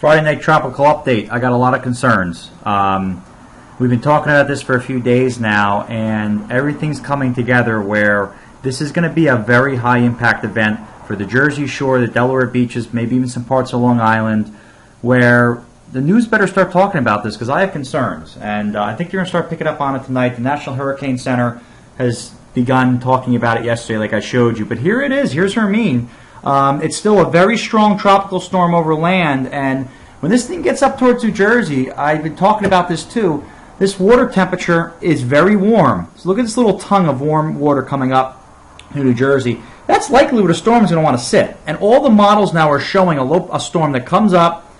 Friday night tropical update. I got a lot of concerns. We've been talking about this for a few days now, and everything's coming together where this is going to be a very high impact event for the Jersey Shore, the Delaware beaches, maybe even some parts of Long Island, where the news better start talking about this because I have concerns. And I think you're going to start picking up on it tonight. The National Hurricane Center has begun talking about it yesterday like I showed you. But here it is. Here's Hermine. It's still a very strong tropical storm over land, and when this thing gets up towards New Jersey, I've been talking about this too, this water temperature is very warm. So look at this little tongue of warm water coming up to New Jersey. That's likely where the storm is going to want to sit. And all the models now are showing a storm that comes up,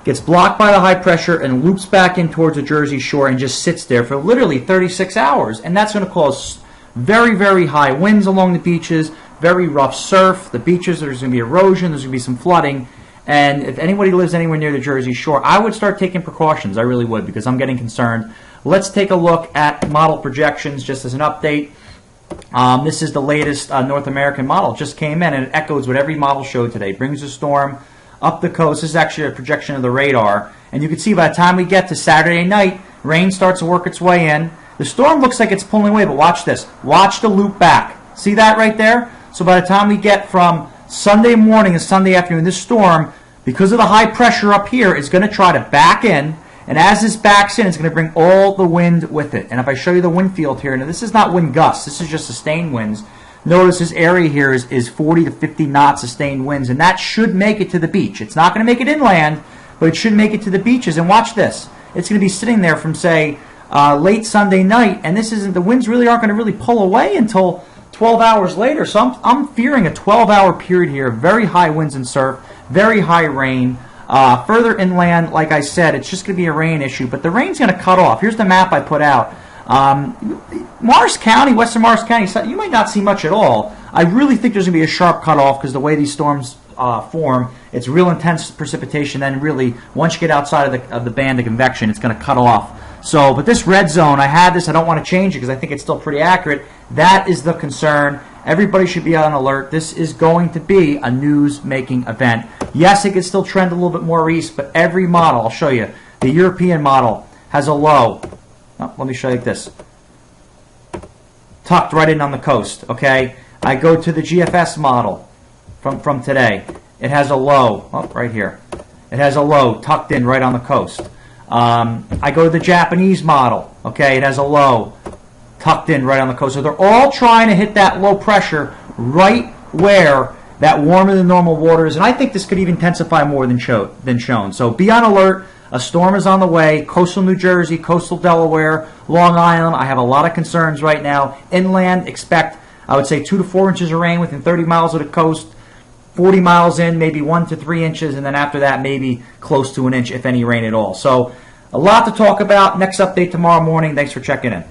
gets blocked by the high pressure, and loops back in towards the Jersey Shore and just sits there for literally 36 hours. And that's going to cause very, very high winds along the beaches, very rough surf. The beaches, there's going to be erosion, there's going to be some flooding. And if anybody lives anywhere near the Jersey Shore, I would start taking precautions. I really would, because I'm getting concerned. Let's take a look at model projections just as an update. This is the latest North American model. It just came in, and it echoes what every model showed today. Brings the storm up the coast. This is actually a projection of the radar. And you can see by the time we get to Saturday night, rain starts to work its way in. The storm looks like it's pulling away, but watch this. Watch the loop back. See that right there? So by the time we get from Sunday morning and Sunday afternoon, this storm, because of the high pressure up here, is going to try to back in. And as this backs in, it's going to bring all the wind with it. And if I show you the wind field here, now this is not wind gusts. This is just sustained winds. Notice this area here is 40 to 50 knot sustained winds. And that should make it to the beach. It's not going to make it inland, but it should make it to the beaches. And watch this. It's going to be sitting there from, say, late Sunday night. And this isn't, the winds really aren't going to really pull away until 12 hours later. So I'm fearing a 12-hour period here, very high winds and surf, very high rain. Further inland, like I said, it's just going to be a rain issue, but the rain's going to cut off. Here's the map I put out. Morris County, western Morris County, you might not see much at all. I really think there's going to be a sharp cutoff because the way these storms form, it's real intense precipitation. Then really, once you get outside of the band of convection, it's going to cut off. So, but this red zone, I had this. I don't want to change it because I think it's still pretty accurate. That is the concern. Everybody should be on alert. This is going to be a news-making event. Yes, it could still trend a little bit more east, but every model, I'll show you, the European model has a low. Oh, let me show you like this. Tucked right in on the coast, okay? I go to the GFS model from today. It has a low, right here. It has a low tucked in right on the coast. I go to the Japanese model, okay? It has a low tucked in right on the coast. So they're all trying to hit that low pressure right where that warmer than normal water is. And I think this could even intensify more than shown. So be on alert. A storm is on the way. Coastal New Jersey, coastal Delaware, Long Island. I have a lot of concerns right now. Inland, expect, I would say, 2 to 4 inches of rain within 30 miles of the coast. 40 miles in, maybe 1 to 3 inches. And then after that, maybe close to an inch, if any rain at all. So a lot to talk about. Next update tomorrow morning. Thanks for checking in.